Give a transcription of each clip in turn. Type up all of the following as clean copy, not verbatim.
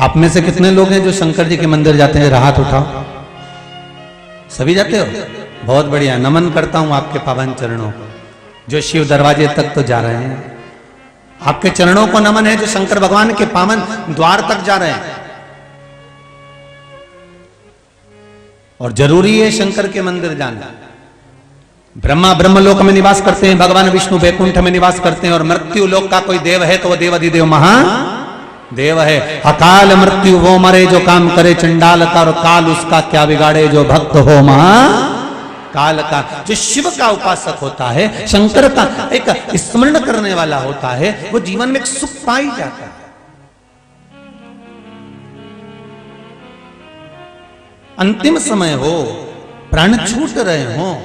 आप में से कितने लोग हैं जो शंकर जी के मंदिर जाते हैं? हाथ उठाओ। सभी जाते हो? बहुत बढ़िया, नमन करता हूं आपके पावन चरणों को, जो शिव दरवाजे तक तो जा रहे हैं। आपके चरणों को नमन है जो शंकर भगवान के पावन द्वार तक जा रहे हैं। और जरूरी है शंकर के मंदिर जाना। ब्रह्मा ब्रह्मलोक में निवास करते हैं, भगवान विष्णु वैकुंठ में निवास करते हैं, और मृत्यु लोक का कोई देव है तो वो देवाधिदेव महादेव है। अकाल मृत्यु वो मरे जो काम करे चंडाल का, और काल उसका क्या बिगाड़े जो भक्त हो काल का। जो शिव का उपासक होता है, शंकर का एक स्मरण करने वाला होता है, वो जीवन में एक सुख पाई जाता है। अंतिम समय हो, प्राण छूट रहे हो,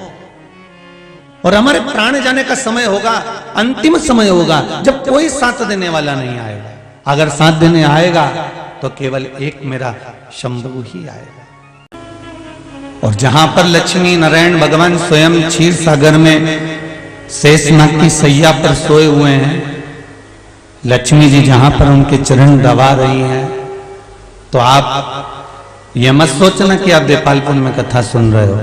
और हमारे प्राण जाने का समय होगा, अंतिम समय होगा, जब कोई साथ देने वाला नहीं आएगा। अगर साथ देने आएगा तो केवल एक मेरा शंभु ही आएगा। और जहां पर लक्ष्मी नारायण भगवान स्वयं क्षीर सागर में शेषनाग की सैया पर सोए हुए हैं, लक्ष्मी जी जहां पर उनके चरण दबा रही हैं, तो आप ये मत सोचना कि आप देपालपुर में कथा सुन रहे हो।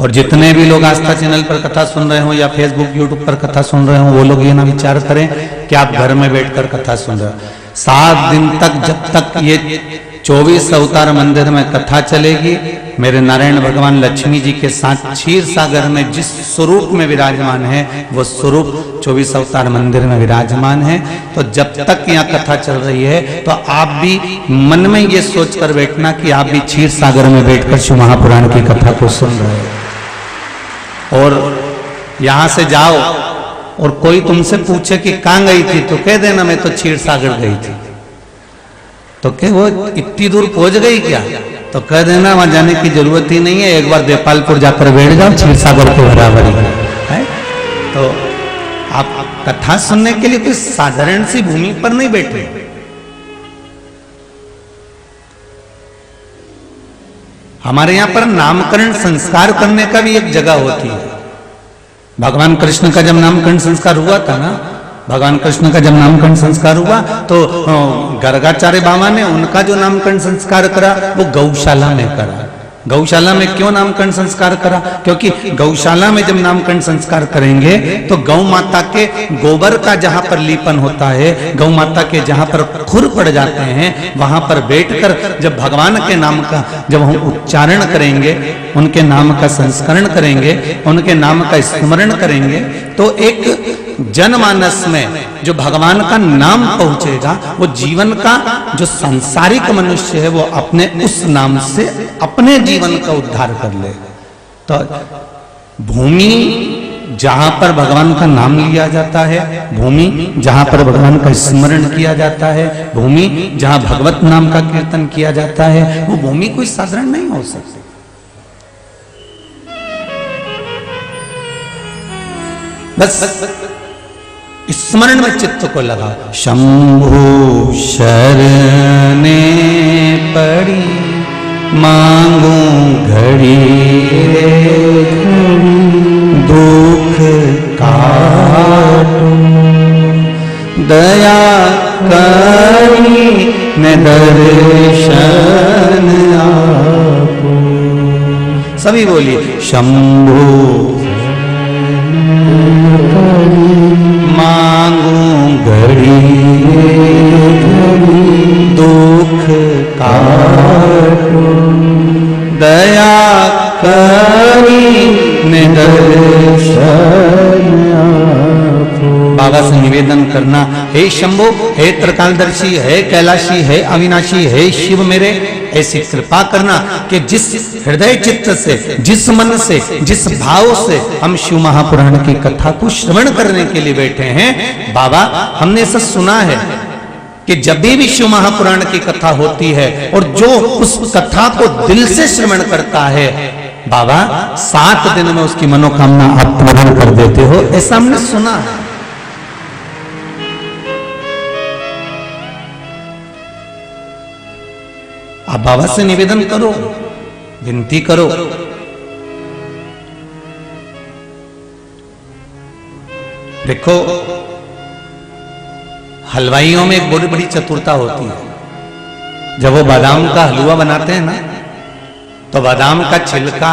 और जितने भी लोग आस्था चैनल पर कथा सुन रहे हो या फेसबुक यूट्यूब पर कथा सुन रहे हो, वो लोग ये ना विचार करें कि आप घर में बैठकर कथा सुन रहे हो। 7 दिन तक, जब तक ये 24 अवतार मंदिर में कथा चलेगी, मेरे नारायण भगवान लक्ष्मी जी के साथ क्षीर सागर में जिस स्वरूप में विराजमान है, वो स्वरूप 24 अवतार मंदिर में विराजमान है। तो जब तक यहाँ कथा चल रही है, तो आप भी मन में ये सोच कर बैठना कि आप भी क्षीर सागर में बैठकर शिव महापुराण की कथा को सुन रहे हो। और यहां से जाओ और कोई तुमसे पूछे कि कहां गई थी, तो कह देना मैं तो क्षीर सागर गई थी। तो क्या वो इतनी दूर पहुंच गई क्या? तो कह देना वहां जाने की जरूरत ही नहीं है, एक बार देपालपुर जाकर बैठ जाओ, क्षीर सागर के बराबर है। तो आप कथा सुनने के लिए कोई साधारण सी भूमि पर नहीं बैठे। हमारे यहां पर नामकरण संस्कार करने का भी एक जगह होती है। भगवान कृष्ण का जब नामकरण संस्कार हुआ था ना, भगवान कृष्ण का जब नामकरण संस्कार हुआ, तो गर्गाचार्य बाबा ने उनका जो नामकरण संस्कार करा वो गौशाला में करा। गौशाला में क्यों नामकरण संस्कार करा? क्योंकि गौशाला में जब नामकरण संस्कार करेंगे तो गौ माता के गोबर का जहां पर लीपन होता है, गौ माता के जहां पर खुर पड़ जाते हैं, वहां पर बैठकर जब भगवान के नाम का जब हम उच्चारण करेंगे, उनके नाम का संस्करण करेंगे, उनके नाम का स्मरण करेंगे, तो एक जनमानस में जो भगवान का नाम पहुंचेगा, वो जीवन का जो सांसारिक मनुष्य है वो अपने उस नाम से अपने जीवन का उद्धार कर ले। तो भूमि जहां पर भगवान का नाम लिया जाता है, भूमि जहां पर भगवान का स्मरण किया जाता है, भूमि जहां भगवत नाम का कीर्तन किया जाता है, वो भूमि कोई साधारण नहीं हो सकती। बस स्मरण में चित्त को लगा। शंभु शरणे पड़ी मांगू घड़ी दुख काटू, दया करी न दर्शन आपू। सभी बोलिए शंभु मांगू घड़ी दुख काटू, दया करी निदर्शन आपू। बाबा से निवेदन करना, हे शंभो, हे त्रिकालदर्शी, हे कैलाशी, हे अविनाशी, हे शिव मेरे, ऐसी कृपा करना कि जिस हृदय चित्त से, जिस मन से, जिस भाव से हम शिव महापुराण की कथा को श्रवण करने के लिए बैठे हैं, बाबा हमने ऐसा सुना है कि जब भी शिव महापुराण की कथा होती है और जो उस कथा को दिल से श्रवण करता है, बाबा 7 दिन में उसकी मनोकामना आप पूर्ण कर देते हो, ऐसा हमने सुना है। आप बाबा से निवेदन करो, विनती करो। देखो हलवाइयों में एक बड़ी बड़ी चतुरता होती है। जब वो बादाम का हलवा बनाते हैं ना, तो बादाम का छिलका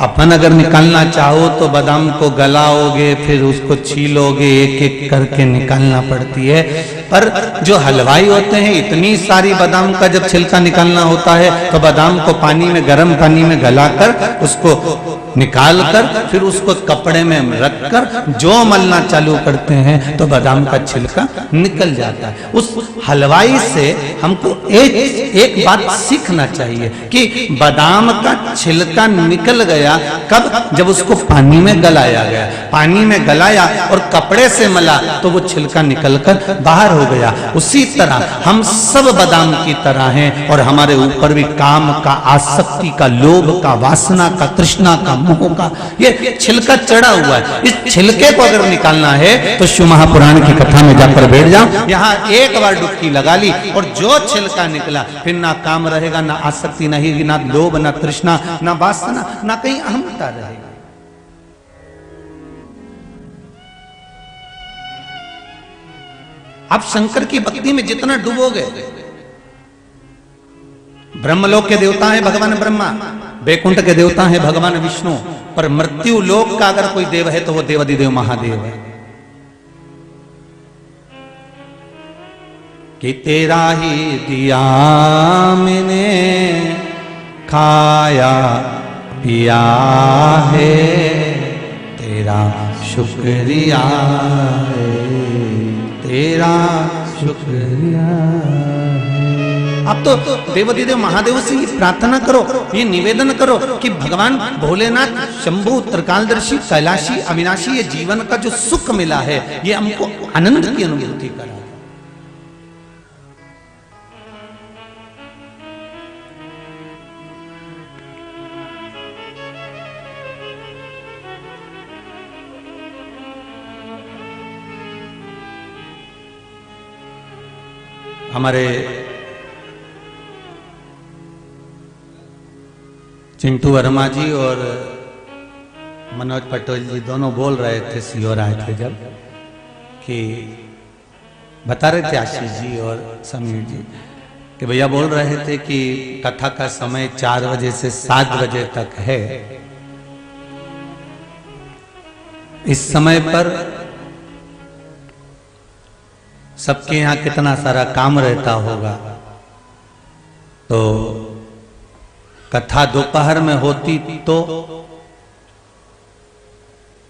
अपन अगर निकालना चाहो तो बादाम को गलाओगे, फिर उसको छीलोगे, एक एक करके निकालना पड़ती है। पर जो हलवाई होते हैं, इतनी सारी बादाम का जब छिलका निकालना होता है तो बादाम को पानी में, गर्म पानी में गलाकर उसको निकाल कर फिर उसको कपड़े में रखकर जो मलना चालू करते हैं तो बादाम का छिलका निकल जाता है। उस हलवाई से हमको एक बात सीखना चाहिए कि बादाम का छिलका निकल गया कब? जब उसको पानी में गलाया गया, पानी में गलाया और कपड़े से मला तो वो छिलका निकलकर बाहर हो गया। उसी तरह हम सब बादाम की तरह हैं और हमारे ऊपर भी काम का, आसक्ति का, लोभ का, वासना का, तृष्णा का, मोह का ये छिलका चढ़ा हुआ है। इस छिलके को अगर निकालना है तो शिव महापुराण की कथा में जाकर बैठ जाओ, यहाँ एक बार डुबकी लगा ली और जो छिलका निकला फिर ना काम रहेगा, ना आसक्ति रहेगी, ना लोभ, ना तृष्णा, ना वासना, ना कहीं अहंता रहेगी। आप शंकर की भक्ति में जितना डूबोगे, ब्रह्मलोक के देवता है भगवान ब्रह्मा, वैकुंठ के देवता है भगवान विष्णु, पर मृत्यु लोक का अगर कोई देव है तो वो देवाधिदेव महादेव है। कि तेरा ही दिया मैंने खाया पिया है, तेरा शुक्रिया है, तेरा शुक्रिया है। अब तो देवाधिदेव महादेव से ये प्रार्थना करो, ये निवेदन करो कि भगवान भोलेनाथ, शंभु, त्रिकालदर्शी, कैलाशी, अविनाशी, ये जीवन का जो सुख मिला है ये हमको आनंद की अनुभूति करा। हमारे चिंटू वर्मा जी और मनोज पटेल जी दोनों बोल रहे थे, सीओर आए थे जब, कि बता रहे थे आशीष जी और समीर जी कि भैया बोल रहे थे कि कथा का समय 4 बजे से 7 बजे तक है। इस समय पर सबके यहाँ कितना सारा काम रहता होगा, तो कथा दोपहर में होती तो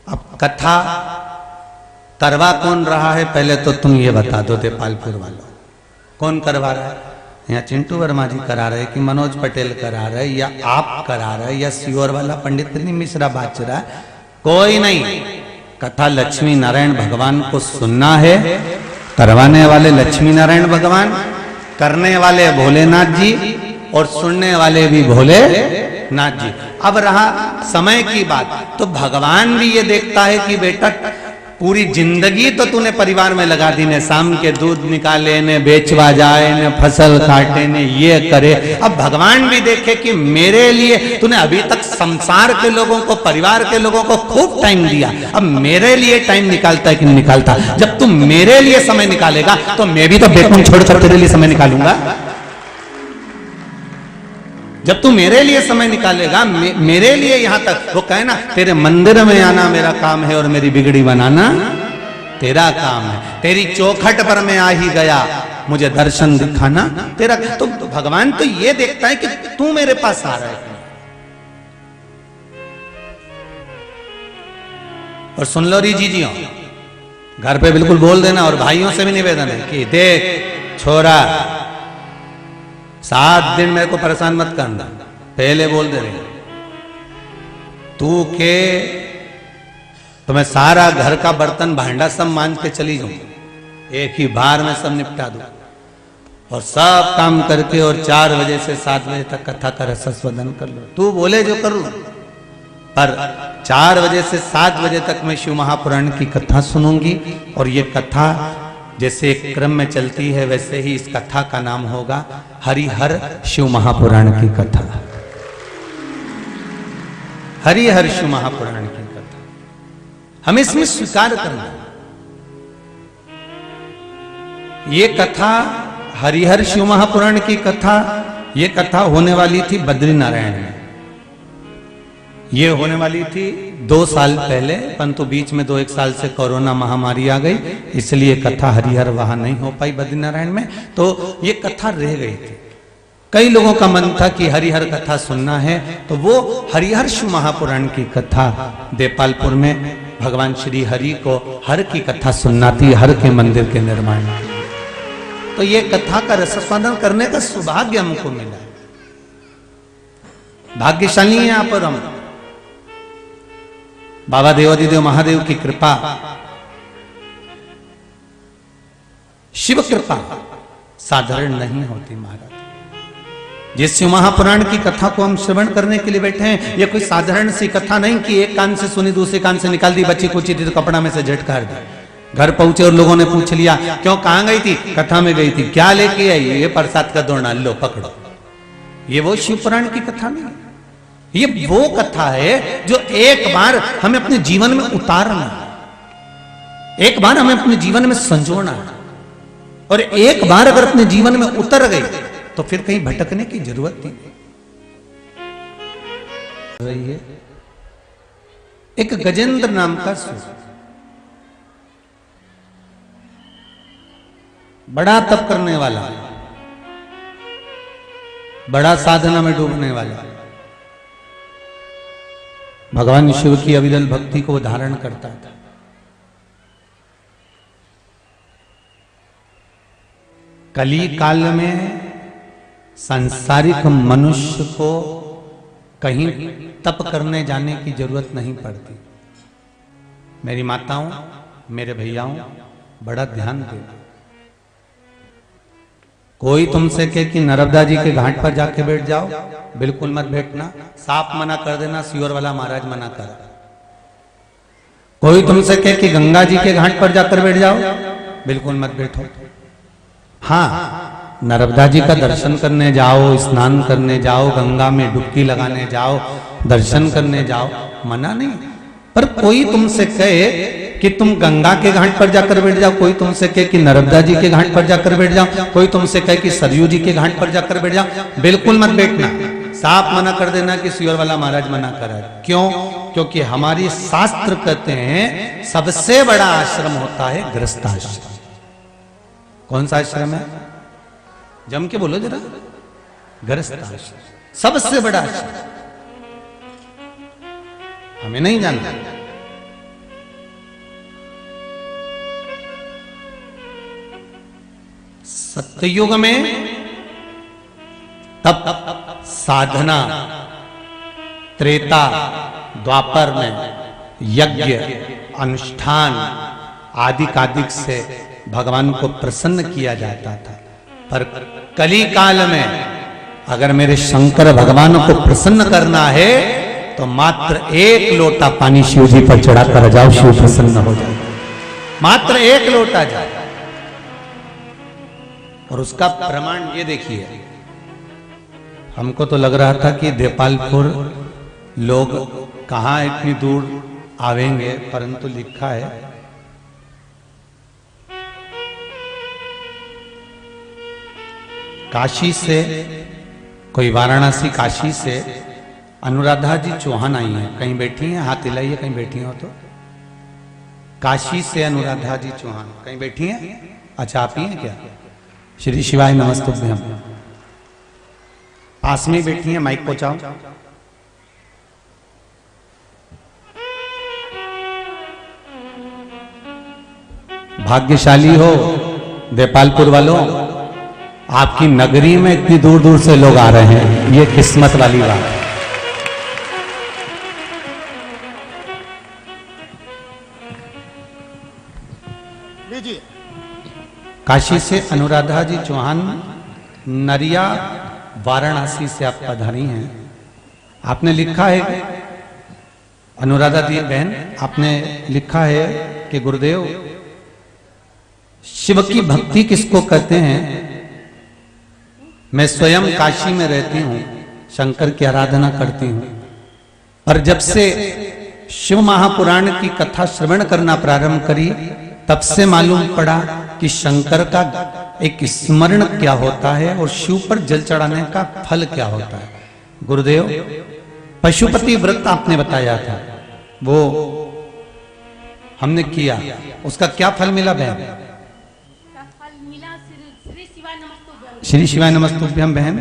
अब कथा करवा कौन रहा है पहले तो तुम ये बता दो देपालपुर वालों, कौन करवा रहा है? यहाँ चिंटू वर्मा जी करा रहे कि मनोज पटेल करा रहे या आप करा रहे या सीओर वाला पंडित मिश्रा बाच रहा है? कोई नहीं। कथा लक्ष्मी नारायण भगवान को सुनना है, करवाने वाले लक्ष्मी नारायण भगवान, करने वाले भोलेनाथ जी और सुनने वाले भी भोलेनाथ जी। अब रहा समय की बात, तो भगवान भी ये देखता है कि बेटा पूरी जिंदगी तो तूने परिवार में लगा दी, ने शाम के दूध निकाले, ने बेचवा जाए, ने फसल काटे, ने ये करे। अब भगवान भी देखे कि मेरे लिए तूने अभी तक संसार के लोगों को, परिवार के लोगों को खूब टाइम दिया, अब मेरे लिए टाइम निकालता है कि नहीं निकालता? जब तू मेरे लिए समय निकालेगा तो मैं भी तो बेकुंठ छोड़कर तेरे लिए समय निकालूंगा। जब तू मेरे लिए समय निकालेगा, मेरे लिए यहां तक, वो कहे ना तेरे मंदिर में आना मेरा काम है और मेरी बिगड़ी बनाना तेरा काम है, तेरी चौखट पर मैं आ ही गया, मुझे दर्शन दिखाना तेरा। तो भगवान तो ये देखता है कि तू मेरे पास आ रहा है। और सुन लो री जीजियों, घर पे बिल्कुल बोल देना, और भाइयों से भी निवेदन है कि देख छोरा, 7 दिन मेरे को परेशान मत करना, पहले बोल दे रहे तू के तो मैं सारा घर का बर्तन भांडा सब मांझ के चली जाऊं, एक ही बार में सब निपटा दूं और सब काम करके और 4 बजे से 7 बजे तक कथा का रसस्वदन कर लो। तू बोले जो करूं, पर 4 बजे से 7 बजे तक मैं शिव महापुराण की कथा सुनूंगी। और ये कथा जैसे एक क्रम में चलती है वैसे ही इस कथा का नाम होगा हरिहर शिव महापुराण की कथा। हरिहर शिव महापुराण की कथा हमें इसमें स्वीकार करना। ये कथा हरिहर शिव महापुराण की कथा, ये कथा होने वाली थी बद्रीनारायण में। ये होने वाली थी 2 साल पहले, परंतु बीच में 2-1 साल से कोरोना महामारी आ गई, इसलिए कथा हरिहर वहां नहीं हो पाई बद्रीनारायण में, तो ये कथा रह गई थी। कई लोगों का मन था कि हरिहर कथा सुनना है, तो वो हरिहर शिव महापुराण की कथा देपालपुर में भगवान श्री हरि को हर की कथा सुनना थी, हर के मंदिर के निर्माण के लिए। तो ये कथा का रसास्वादन करने का सौभाग्य हमको मिला। भाग्यशाली हैं आप और हम। बाबा देवादिदेव महादेव की कृपा, शिव कृपा साधारण नहीं होती महाराज। जिस शिव महापुराण की कथा को हम श्रवण करने के लिए बैठे हैं, ये कोई साधारण सी कथा नहीं कि एक कान से सुनी दूसरे कान से निकाल दी, बच्ची कुची थी तो कपड़ा में से झटकार दी। घर पहुंचे और लोगों ने पूछ लिया, क्यों कहां गई थी? कथा में गई थी। क्या लेके आई? ये प्रसाद का दोना, लो पकड़ो। ये वो शिव पुराण की कथा नहीं, ये वो कथा है जो एक बार हमें अपने जीवन में उतारना, एक बार हमें अपने जीवन में संजोना, और एक बार अगर अपने जीवन में उतर गई तो फिर कहीं भटकने की जरूरत नहीं रही है। एक गजेंद्र नाम का सूर, बड़ा तप करने वाला, बड़ा साधना में डूबने वाला, भगवान शिव की अविरल भक्ति को धारण करता था। कली काल में सांसारिक मनुष्य को कहीं तप करने जाने की जरूरत नहीं पड़ती। मेरी माताओं, मेरे भैयाओं, बड़ा ध्यान देना। कोई तुमसे कहे कि नर्मदा जी के घाट पर जाके बैठ जाओ, बिल्कुल मत बैठना। साफ मना कर देना, सियोर वाला महाराज मना कर। कोई तुमसे कहे कि गंगा जी के घाट पर जाकर बैठ जाओ, बिल्कुल मत बैठो। हाँ, नर्मदा जी का दर्शन करने जाओ, स्नान करने जाओ, गंगा में डुबकी लगाने जाओ, दर्शन करने जाओ, मना नहीं। पर कोई तुमसे कहे कि तुम गंगा के घाट पर जाकर बैठ जाओ, कोई तुमसे कहे कि नर्मदा जी के घाट पर जाकर बैठ जाओ, कोई तुमसे कहे कि सरयू जी के घाट पर जाकर बैठ जाओ, बिल्कुल मत बैठना। साफ मना कर देना कि सियोर वाला महाराज मना करा। क्यों? क्योंकि हमारी शास्त्र कहते हैं सबसे बड़ा आश्रम होता है गृहस्थाश्रम। कौन सा आश्रम है? जम के बोलो जरा। गृहस्थाश्रम सबसे बड़ा आश्रम। हमें नहीं जानना। सत्ययुग में तप साधना, त्रेता द्वापर में यज्ञ अनुष्ठान आदि कादिक से भगवान को प्रसन्न किया जाता था। पर कली काल में अगर मेरे शंकर भगवान को प्रसन्न करना है तो मात्र 1 लोटा पानी शिव जी पर चढ़ाकर जाओ, शिव प्रसन्न हो जाए। मात्र 1 लोटा जाए। और उसका प्रमाण ये देखिए, हमको तो लग रहा था कि देपालपुर लोग कहां इतनी दूर आवेंगे, परंतु लिखा है काशी से, कोई वाराणसी काशी से अनुराधा जी चौहान आई हैं। कहीं बैठी हैं? हाथ हिलाइए कहीं बैठी हो तो। काशी से अनुराधा जी चौहान कहीं बैठी हैं? अच्छा, आप ही हैं क्या? श्री शिवाय नमस्तुभ्यम। पास में बैठी हैं, माइक पहुंचाओ। भाग्यशाली हो देपालपुर वालों, आपकी नगरी में इतनी दूर दूर से लोग आ रहे हैं, ये किस्मत वाली बात है। काशी से अनुराधा जी चौहान, नरिया वाराणसी से आप पधारी हैं। आपने लिखा है, अनुराधा जी बहन, आपने लिखा है कि गुरुदेव शिव की भक्ति किसको कहते हैं? मैं स्वयं काशी में रहती हूं, शंकर की आराधना करती हूं, और जब से शिव महापुराण की कथा श्रवण करना प्रारंभ करी, तब से मालूम पड़ा कि शंकर का एक स्मरण क्या होता है और शिव पर जल चढ़ाने का फल क्या होता है। गुरुदेव, पशुपति व्रत आपने बताया था, वो हमने किया, उसका क्या फल मिला बहन? श्री शिवाय नमस्तुभ्यम। बहन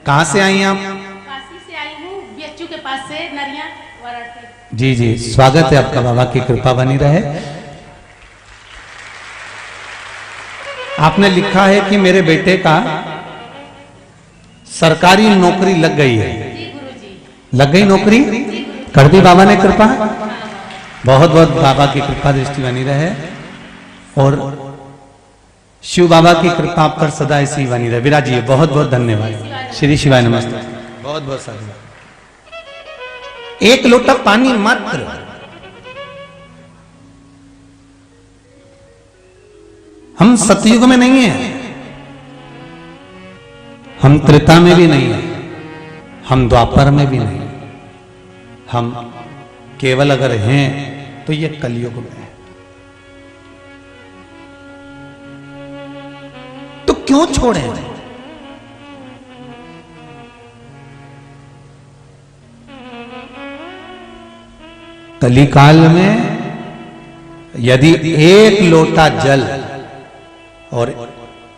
कहाँ से आई आप? काशी से आई हूँ, बीएचयू के पास से, नरिया वाराणसी। जी जी, स्वागत है आपका, बाबा की कृपा बनी रहे। आपने लिखा है कि मेरे बेटे का सरकारी नौकरी लग गई है। जी गुरुजी। लग गई नौकरी? कर दी बाबा ने कृपा? बहुत बहुत बाबा की कृपा दृष्टि बनी रहे और शिव बाबा की कृपा आप पर सदा ऐसी बनी रहे। विराजिए, बहुत बहुत धन्यवाद। श्री शिवाय नमस्ते। बहुत बहुत साधुवाद। एक लोटा पानी मात्र, हम सतयुग में नहीं है, हम त्रेता में भी नहीं है, हम द्वापर में भी नहीं, हम केवल अगर हैं तो ये कलयुग में है। तो क्यों छोड़े? कलिकाल में यदि एक लोटा जल और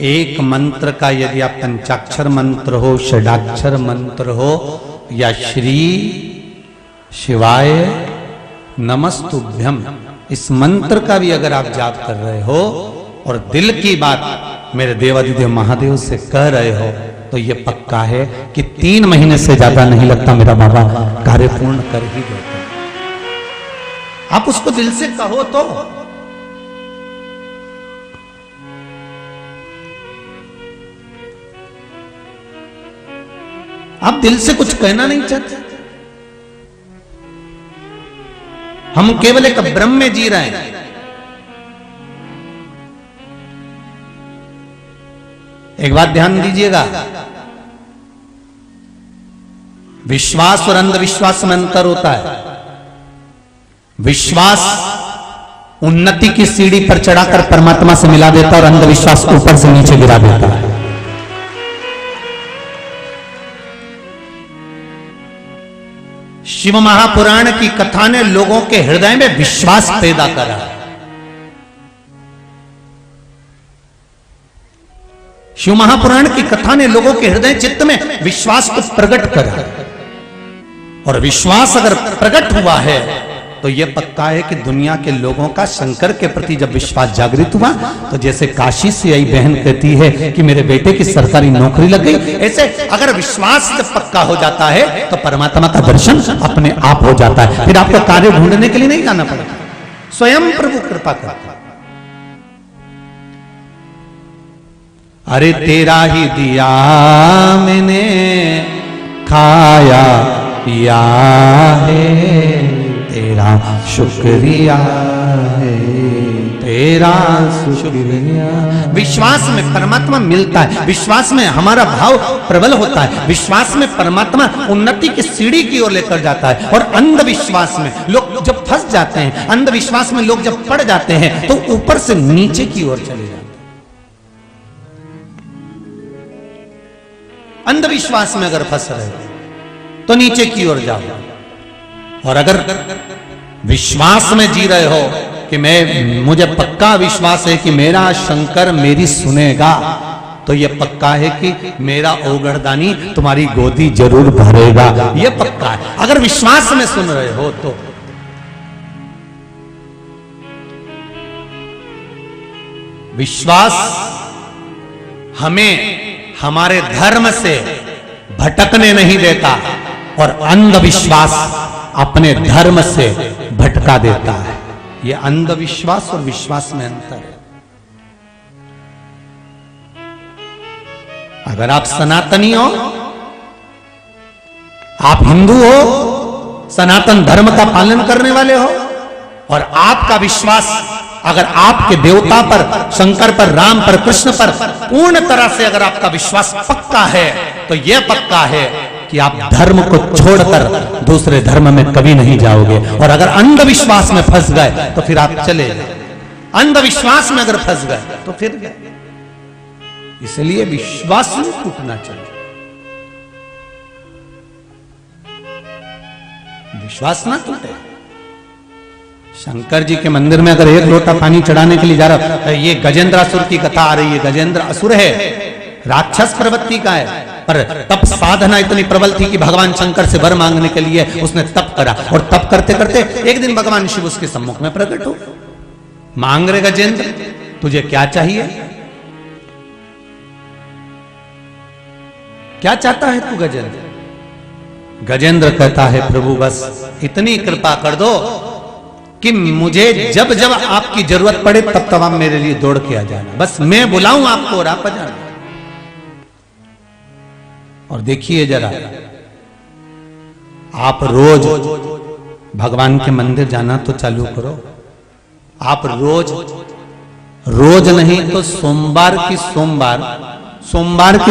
एक मंत्र का, यदि आप पंचाक्षर मंत्र हो, षडाक्षर मंत्र हो, या श्री शिवाय नमस्तुभ्यम, इस मंत्र का भी अगर आप जाप कर रहे हो और दिल की बात मेरे देवाधिदेव महादेव से कह रहे हो, तो ये पक्का है कि 3 महीने से ज्यादा नहीं लगता मेरा बाबा कार्य पूर्ण कर ही देते। आप उसको दिल से कहो तो। आप दिल से कुछ कहना नहीं चाहते। हम केवल एक भ्रम में जी रहे हैं। एक बात ध्यान दीजिएगा, विश्वास और अंधविश्वास में अंतर होता है। विश्वास उन्नति की सीढ़ी पर चढ़ाकर परमात्मा से मिला देता और अंधविश्वास ऊपर से नीचे गिरा देता है। शिव महापुराण की कथा ने लोगों के हृदय में विश्वास पैदा करा। शिव महापुराण की कथा ने लोगों के हृदय चित्त में विश्वास को प्रकट करा, और विश्वास अगर प्रकट हुआ है तो यह पक्का है कि दुनिया के लोगों का शंकर के प्रति जब विश्वास जागृत हुआ, तो जैसे काशी से आई बहन कहती है कि मेरे बेटे की सरकारी नौकरी लग गई, ऐसे अगर विश्वास जब पक्का हो जाता है तो परमात्मा का दर्शन अपने आप हो जाता है। फिर आपको कार्य ढूंढने के लिए नहीं जाना पड़ता, स्वयं प्रभु कृपा करता है। अरे तेरा ही दिया मैंने खाया पिया है, तेरा शुक्रिया है, तेरा शुक्रिया। विश्वास में परमात्मा मिलता है, विश्वास में हमारा भाव प्रबल होता है, विश्वास में परमात्मा उन्नति की सीढ़ी की ओर लेकर जाता है। और अंधविश्वास में लोग जब फंस जाते हैं, अंधविश्वास में लोग जब पड़ जाते हैं, तो ऊपर से नीचे की ओर चले जाते हैं। अंधविश्वास में अगर फंस रहे तो नीचे की ओर जाओ, और अगर विश्वास में जी रहे हो कि मुझे पक्का विश्वास है कि मेरा शंकर मेरी सुनेगा, तो यह पक्का है कि मेरा ओगढ़दानी तुम्हारी गोदी जरूर भरेगा, यह पक्का है। अगर विश्वास में सुन रहे हो तो विश्वास हमें हमारे धर्म से भटकने नहीं देता, और अंधविश्वास अपने धर्म से भटका देता है। यह अंधविश्वास और विश्वास में अंतर है। अगर आप सनातनी हो, आप हिंदू हो, सनातन धर्म का पालन करने वाले हो, और आपका विश्वास अगर आपके देवता पर, शंकर पर, राम पर, कृष्ण पर पूर्ण तरह से अगर आपका विश्वास पक्का है, तो यह पक्का है कि आप धर्म को छोड़कर दूसरे धर्म में कभी नहीं जाओगे। और अगर अंधविश्वास में फंस गए तो फिर आप चले जाए। अंधविश्वास में अगर फंस गए तो फिर इसलिए विश्वास नहीं टूटना चाहिए, विश्वास ना टूटे। शंकर जी के मंदिर में अगर एक लोटा पानी चढ़ाने के लिए जा रहा, ये गजेंद्रासुर की कथा आ रही है। गजेंद्र असुर है, राक्षस प्रवृत्ति का है, पर तप साधना इतनी प्रबल थी कि भगवान शंकर से वर मांगने के लिए उसने तप करा, और तप करते करते एक दिन भगवान शिव उसके सम्मुख में प्रकट हो। मांग रहे गजेंद्र, तुझे क्या चाहिए, क्या चाहता है तू गजेंद्र? गजेंद्र कहता है प्रभु बस इतनी कृपा कर दो कि मुझे जब जब आपकी जरूरत पड़े तब तब आप मेरे लिए दौड़ के आ जाना, बस मैं बुलाऊं आपको और आप आ जाना। और देखिए जरा, आप रोज भगवान के मंदिर जाना तो चालू करो। आप रोज नहीं तो सोमवार की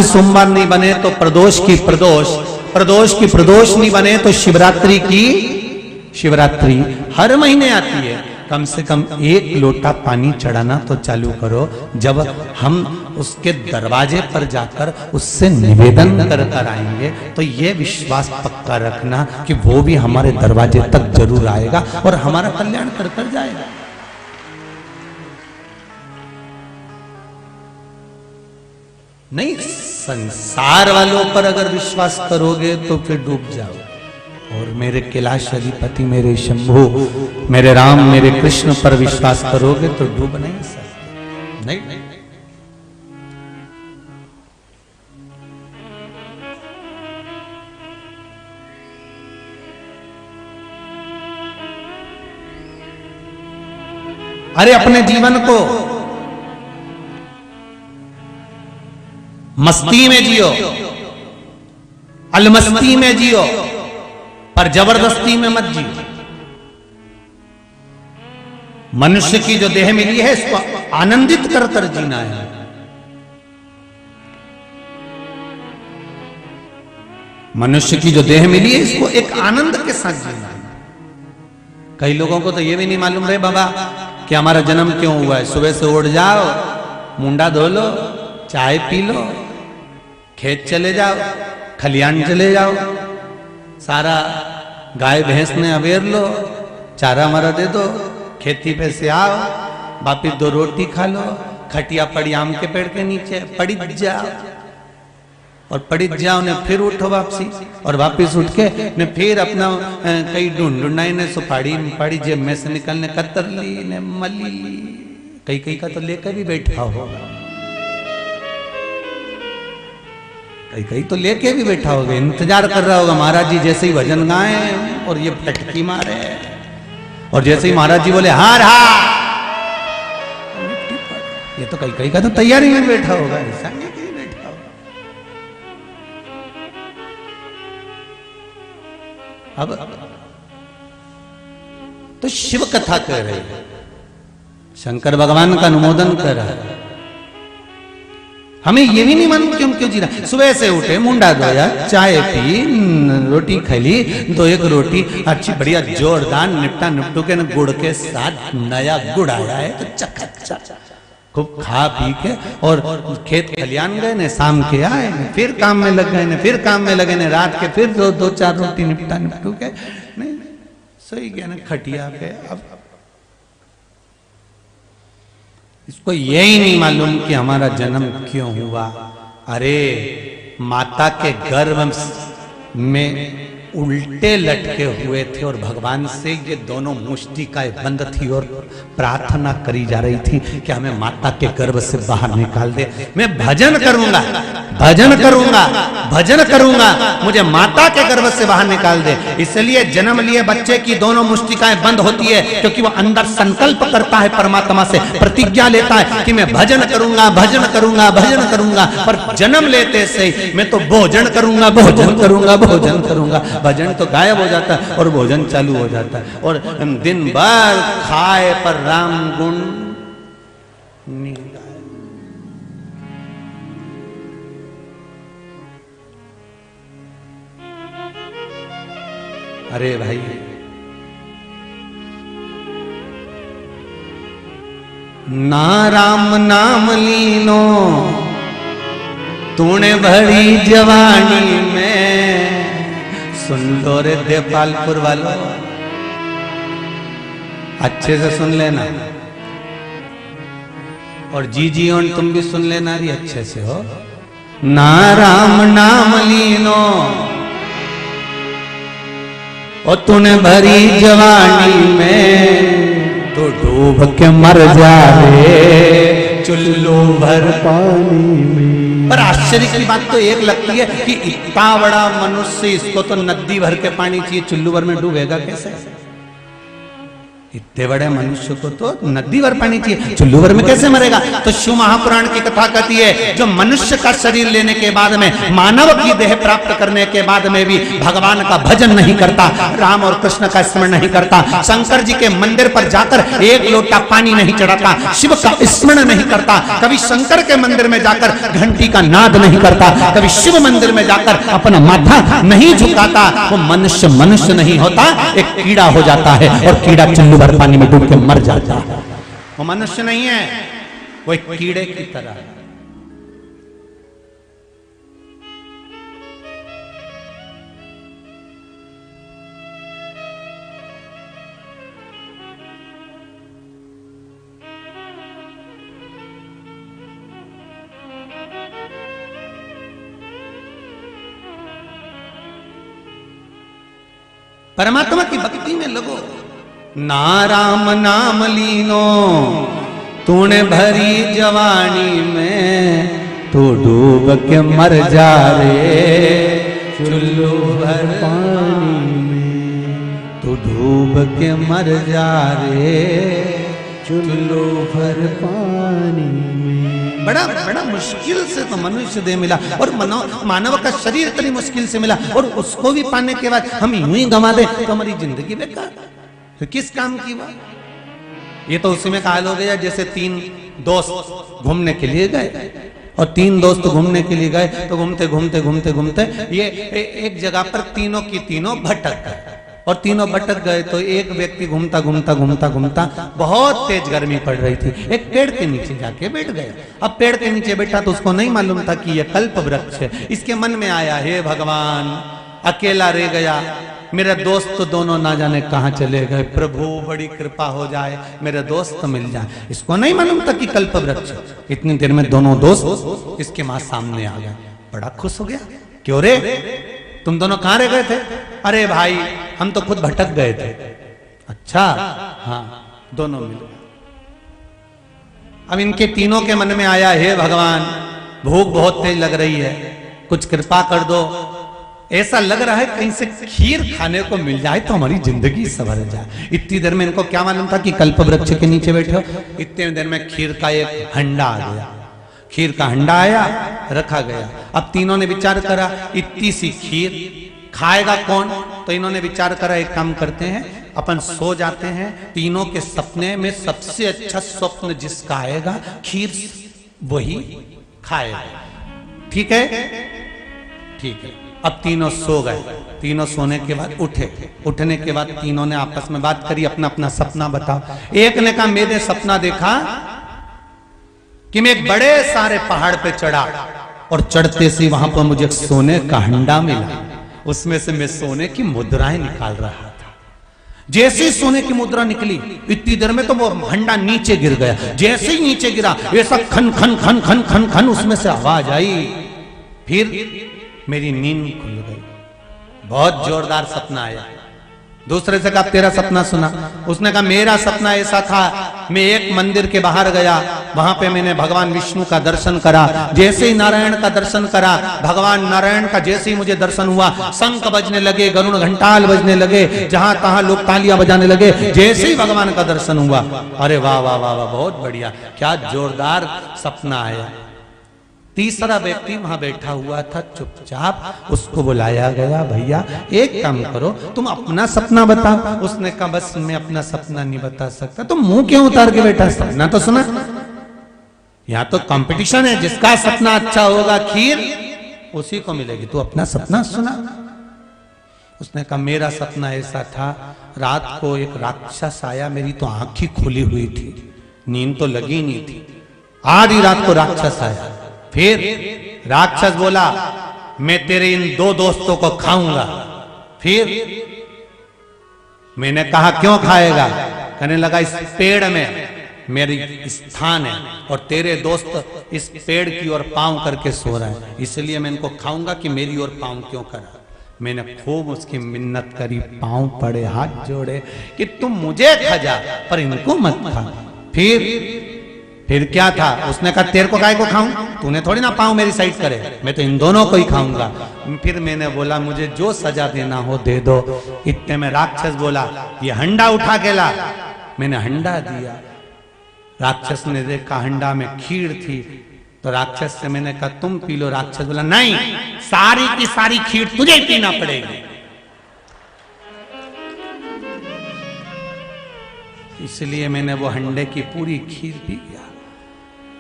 सोमवार नहीं बने तो प्रदोष की प्रदोष नहीं बने तो शिवरात्रि की शिवरात्रि हर महीने आती है। कम से कम एक लोटा पानी चढ़ाना तो चालू करो। जब हम उसके दरवाजे पर जाकर उससे निवेदन कर कर आएंगे तो ये विश्वास पक्का रखना कि वो भी हमारे दरवाजे तक जरूर आएगा और हमारा कल्याण कर कर जाएगा। नहीं, संसार वालों पर अगर विश्वास करोगे तो फिर डूब जाओ। और मेरे कैलाश अधिपति, मेरे शंभु, मेरे राम, मेरे कृष्ण पर विश्वास करोगे तो डूब नहीं सकते। नहीं, अरे अपने जीवन को मस्ती में जियो, अलमस्ती में जियो, पर जबरदस्ती में मत जियो। मनुष्य की जो देह मिली है इसको आनंदित कर कर जीना है। मनुष्य की जो देह मिली है इसको एक आनंद के साथ जीना है। कई लोगों को तो ये भी नहीं मालूम रहे बाबा कि हमारा जन्म क्यों हुआ है। सुबह से उठ जाओ, मुंडा धो लो, चाय पी लो, खेत चले जाओ, खलियान चले जाओ, सारा गाय भैंस ने अवेर लो, चारा मारा दे दो, खेती पे से आओ, वापिस 2 रोटी खा लो, खटिया पड़ी आम के पेड़ के नीचे पड़ी जाओ, और पड़ी जाओ ने फिर उठो वापसी, और वापिस उठ के ने फिर अपना कई ढूंढाई ने सुपाड़ी पड़ी जेब में से निकलने कतर ली ने मली ली। कई का तो लेकर भी बैठा होगा, कई तो लेके भी बैठा होगा, इंतजार कर रहा होगा महाराज जी जैसे ही भजन गाए और ये पटकी मारे, और जैसे ही महाराज जी बोले हार हार, ये तो कई का तो तैयारी में बैठा होगा, ऐसा नहीं कि बैठा होगा। अब तो शिव कथा कह रहे हैं, शंकर भगवान का अनुमोदन कर रहा है। हमें ये भी नहीं मालूम क्यों जी रहा। सुबह से उठे, मुंडा धोया, चाय पी, रोटी खैली, 1 रोटी अच्छी बढ़िया जोरदार निपटू के गुड़ के साथ नया गुड़ आया है तो चकाचक खूब खा पी के और खेत खलियान गए ने, शाम के आए ने, फिर काम में लग गए ने, फिर काम में लगे ने, रात के फिर 2-4 रोटी निपटू के नहीं सही गया ना खटिया पे। अब इसको यही नहीं मालूम कि हमारा जन्म क्यों हुआ। अरे माता के गर्भ में उल्टे लटके हुए थे और भगवान से ये दोनों मुष्टिकाएं बंद थी और प्रार्थना करी जा रही थी कि हमें माता के गर्भ से बाहर निकाल दे। मैं भजन करूंगा, भजन करूंगा, भजन करूंगा, मुझे माता के गर्भ से बाहर निकाल दे। इसलिए जन्म लिए बच्चे की दोनों मुष्टिकाएं बंद होती है क्योंकि वो अंदर संकल्प करता है, परमात्मा से प्रतिज्ञा लेता है कि मैं भजन करूंगा, भजन करूंगा, भजन करूंगा। पर जन्म लेते से ही मैं तो भोजन करूंगा, भोजन करूंगा, भोजन करूंगा, भजन तो गायब हो जाता है और भोजन चालू हो जाता है। और दिन भर खाए पर राम गुण नहीं गाए। अरे भाई ना राम नाम लीनो तूने भरी जवानी में, सुन लो रे देवपालपुर वालों, अच्छे से सुन लेना, और जी और तुम भी सुन लेना री अच्छे से हो। ना राम नाम लीनो, और तूने भरी जवानी में, तो डूब के मर जा रे चुल्लू भर पानी में। पर आश्चर्य की बात तो एक लगती है कि इतना बड़ा मनुष्य, इसको तो नदी भर के पानी चाहिए, चुल्लू भर में डूबेगा कैसे? इतने बड़े मनुष्य को तो नदी भर पानी चाहिए, चुल्लू भर में कैसे मरेगा? तो शिव महापुराण की कथा कहती है, जो मनुष्य का शरीर लेने के बाद में, मानव की देह प्राप्त करने के बाद में भी भगवान का भजन नहीं करता, राम और कृष्ण का स्मरण नहीं करता, शंकर जी के मंदिर पर जाकर एक लोटा पानी नहीं चढ़ाता, शिव का स्मरण नहीं करता, कभी शंकर के मंदिर में जाकर घंटी का नाद नहीं करता, कभी शिव मंदिर में जाकर अपना माथा नहीं झुकाता, वो मनुष्य मनुष्य नहीं होता, एक कीड़ा हो जाता है, और कीड़ा चुल्लू भर पानी में डूब के मर जाता है। वो मनुष्य नहीं है, वो एक कीड़े की तरह है। परमात्मा की भक्ति में लगो। ना राम नाम लीनो, तूने भरी जवानी में, तू डूब के मर जा रे चुल्लू भर पानी में, तू डूब के मर जा रे चुल्लू भर पानी में। बड़ा बड़ा मुश्किल से तो मनुष्य देह मिला, और मानव का शरीर इतनी मुश्किल से मिला, और उसको भी पाने के बाद हम यूं ही गंवा दे तो हमारी जिंदगी बेकार, तो किस काम की बात? ये तो उसी में काल हो गया, जैसे तीन दोस्त घूमने के लिए गए, और तीन दोस्त घूमने के लिए गए, तो घूमते घूमते घूमते घूमते ये एक जगह पर तीनों की तीनों भटक गए, और तीनों भटक गए। तो एक व्यक्ति घूमता घूमता घूमता घूमता, बहुत तेज गर्मी पड़ रही थी, एक पेड़ के नीचे जाके बैठ गया। अब पेड़ के नीचे बैठा तो उसको नहीं मालूम था कि यह कल्प वृक्ष है। इसके मन में आया, हे भगवान, अकेला रह गया, मेरे दोस्त तो दोनों ना जाने कहाँ चले गए, प्रभु बड़ी कृपा हो जाए, मेरे दोस्त मिल जाए। इसको नहीं मालूम था कि कल्प वृक्ष। इतनी देर में दोनों दोस्त इसके मां सामने आ गए, बड़ा खुश हो गया। क्यों रे, तुम दोनों कहाँ रह गए थे? अरे भाई, हम तो खुद भटक गए थे। अच्छा, हाँ, दोनों मिल गए। अब इनके तीनों के मन में आया, हे भगवान, भूख बहुत तेज लग रही है, कुछ कृपा कर दो, ऐसा लग रहा है कहीं से खीर खाने को मिल जाए तो हमारी जिंदगी संवर जाए। इतनी देर में इनको क्या मालूम था कि कल्प वृक्ष के नीचे बैठे हो। इतनी देर में खीर का एक हंडा आ गया, खीर का हंडा आया, रखा गया। अब तीनों ने विचार करा, इतनी सी खीर खाएगा कौन? तो इन्होंने विचार करा, एक काम करते हैं, अपन सो जाते हैं, तीनों के सपने में सबसे अच्छा स्वप्न जिसका आएगा, खीर वही खाएगा। ठीक है? ठीक है। अब तीनों सो गए। तीनों सोने के बाद उठे। उठने के बाद तीनों ने आपस में बात करी, अपना अपना सपना बताओ। एक ने कहा, मैंने सपना देखा कि मैं एक बड़े सारे पहाड़ पे चढ़ा, और चढ़ते से वहां पर मुझे सोने का हंडा मिला, उसमें से मैं सोने की मुद्राएं निकाल रहा था। जैसे ही सोने की मुद्रा निकली, इतनी देर में तो वो हंडा नीचे गिर गया। जैसे ही नीचे गिरा, ऐसा खन खन खन खन खन खन उसमें से आवाज आई। फिर मेरी नींद खुल गई। बहुत जोरदार सपना आया। दूसरे से कहा, तेरा सपना सुना। उसने कहा, मेरा सपना ऐसा था, मैं एक मंदिर के बाहर गया, वहां पे मैंने भगवान विष्णु का दर्शन करा। जैसे ही नारायण का दर्शन करा, भगवान नारायण का जैसे ही मुझे दर्शन हुआ, शंख बजने लगे, गरुड़ घंटाल बजने लगे, जहां तहां लोग तालियां बजाने लगे। जैसे ही भगवान का दर्शन हुआ, अरे वाह वाह वाह वाह, बहुत बढ़िया, क्या जोरदार सपना आया। तीसरा व्यक्ति वहां बैठा हुआ था चुपचाप, उसको बुलाया गया, भैया एक काम करो, तुम अपना सपना बताओ। उसने कहा, बस मैं अपना सपना नहीं बता सकता। तुम मुंह क्यों उतार के बैठा? सपना तो सुना। यहाँ तो कंपटीशन है, जिसका सपना अच्छा होगा खीर उसी को मिलेगी। तू अपना सपना सुना। उसने कहा, मेरा सपना ऐसा था, रात को एक राक्षस आया, मेरी तो आंख ही खुली हुई थी, नींद तो लगी नहीं थी। आधी रात को राक्षस आया, फिर राक्षस बोला मैं तेरे इन 2 दोस्तों को खाऊंगा। फिर मैंने कहा क्यों खाएगा? कहने लगा इस पेड़ में मेरी स्थान है और तेरे दोस्त इस पेड़ की ओर पांव करके सो रहा है, इसलिए मैं इनको खाऊंगा कि मेरी ओर पांव क्यों करा। मैंने खूब उसकी मिन्नत करी, पांव पड़े, हाथ जोड़े कि तुम मुझे खा जा पर इनको मत खा। फिर क्या था? उसने कहा तेरे को काय को खाऊं? तूने थोड़ी ना पांव मेरी साइड करे, मैं तो इन दोनों को ही खाऊंगा। फिर मैंने बोला मुझे जो सजा देना हो दे दो। इतने में राक्षस बोला ये हंडा उठा के ला। मैंने हंडा दिया, राक्षस ने देखा हंडा में खीर थी, तो राक्षस से मैंने कहा तुम पी लो। राक्षस बोला नहीं, सारी की सारी खीर तुझे ही पीना पड़ेगी। इसलिए मैंने वो हंडे की पूरी खीर पी गया।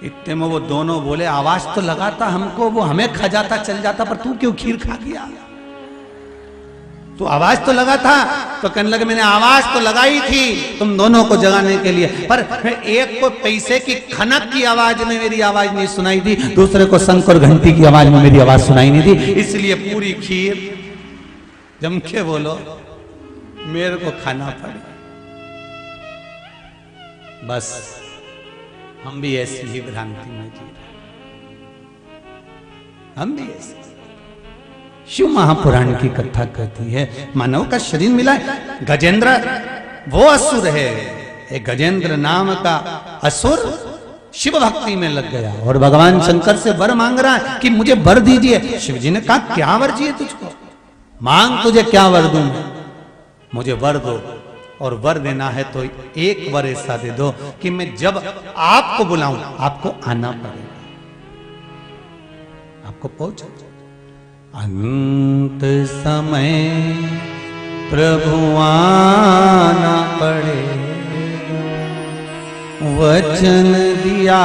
इतने में वो दोनों बोले आवाज तो लगाता हमको, वो हमें खा जाता चल जाता, पर तू क्यों खीर खा गया? तू आवाज तो लगा था। तो कहने लगे मैंने आवाज तो लगाई थी तुम दोनों को जगाने के लिए, पर एक को पैसे की खनक की आवाज में मेरी आवाज नहीं सुनाई दी, दूसरे को शंख और घंटी की आवाज में मेरी आवाज सुनाई नहीं दी, इसलिए पूरी खीर जम के बोलो मेरे को खाना पड़ी। बस हम भी ऐसी ही भ्रांति में जी रहे, हम भी ऐसे। शिव महापुराण की कथा कहती है मानव का शरीर मिला है। गजेंद्र वो असुर है, एक गजेंद्र नाम का असुर शिव भक्ति में लग गया और भगवान शंकर से वर मांग रहा है कि मुझे वर दीजिए। शिव जी ने कहा क्या वर चाहिए तुझको? मांग, तुझे क्या वर दूं? मुझे वर दो, और वर देना है तो एक वर ऐसा दे दो कि मैं जब आपको बुलाऊं आपको आना पड़ेगा, आपको पहुंच। अंत समय प्रभु आना पड़ेगा, वचन दिया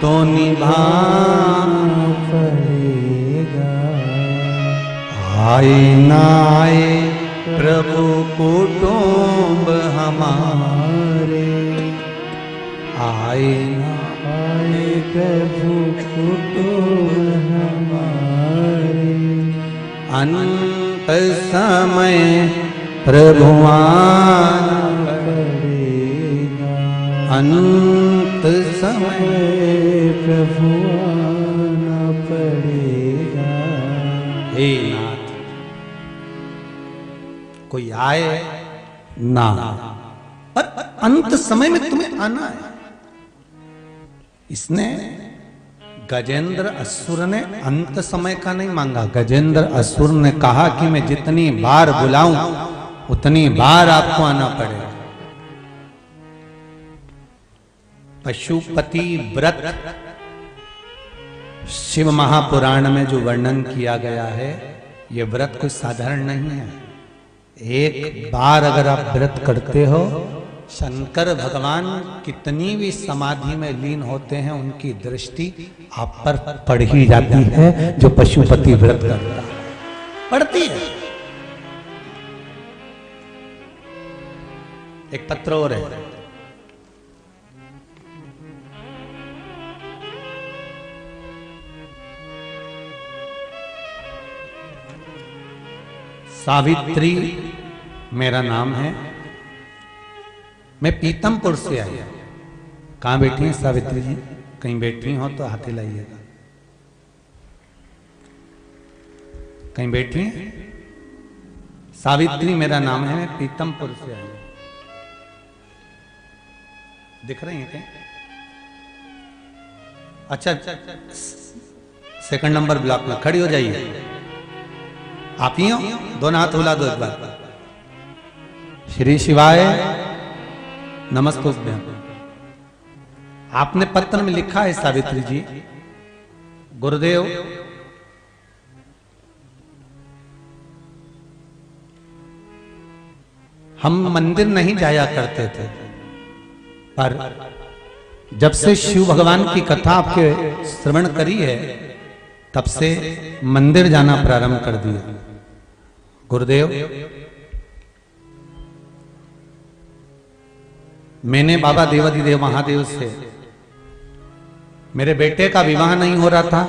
तो निभाना पड़ेगा। आए ना आए प्रभु कुटुंब हमारे, आए ना आए प्रभु कुटुंब हमारे। अंत समय प्रभु आना पड़ेगा, अंत समय प्रभु आना पड़ेगा। हे नाथ कोई आए ना, पर अंत समय में तुम्हें आना है। इसने गजेंद्र असुर ने अंत समय का नहीं मांगा, गजेंद्र असुर ने कहा कि मैं जितनी बार बुलाऊं उतनी बार आपको आना पड़ेगा। पशुपति व्रत शिव महापुराण में जो वर्णन किया गया है, यह व्रत कोई साधारण नहीं है। एक बार अगर आप व्रत करते हो, शंकर भगवान कितनी भी समाधि में लीन होते हैं उनकी दृष्टि आप पर पड़ ही जाती है। जो पशुपति व्रत करता है पड़ती है। एक पत्र और है, सावित्री मेरा नाम है, मैं पीतमपुर से आई। कहां बैठी हैं सावित्री जी? कहीं बैठी हो तो हाथ हिलाइएगा। कहीं बैठी हैं? सावित्री मेरा नाम है, मैं पीतमपुर से आई। दिख रही हैं कहीं? अच्छा, सेकंड नंबर ब्लॉक में खड़ी हो जाइए। आप ही हो? दोनों हाथ हिला दो एक बार। श्री शिवाय नमस्तुभ्यं। आपने पत्र में लिखा है सावित्री जी, गुरुदेव हम मंदिर नहीं जाया करते थे, पर जब से शिव भगवान की कथा आपके श्रवण करी है तब से मंदिर जाना प्रारंभ कर दिया। गुरुदेव मैंने बाबा देवाधिदेव महादेव से, मेरे बेटे का विवाह नहीं हो रहा था,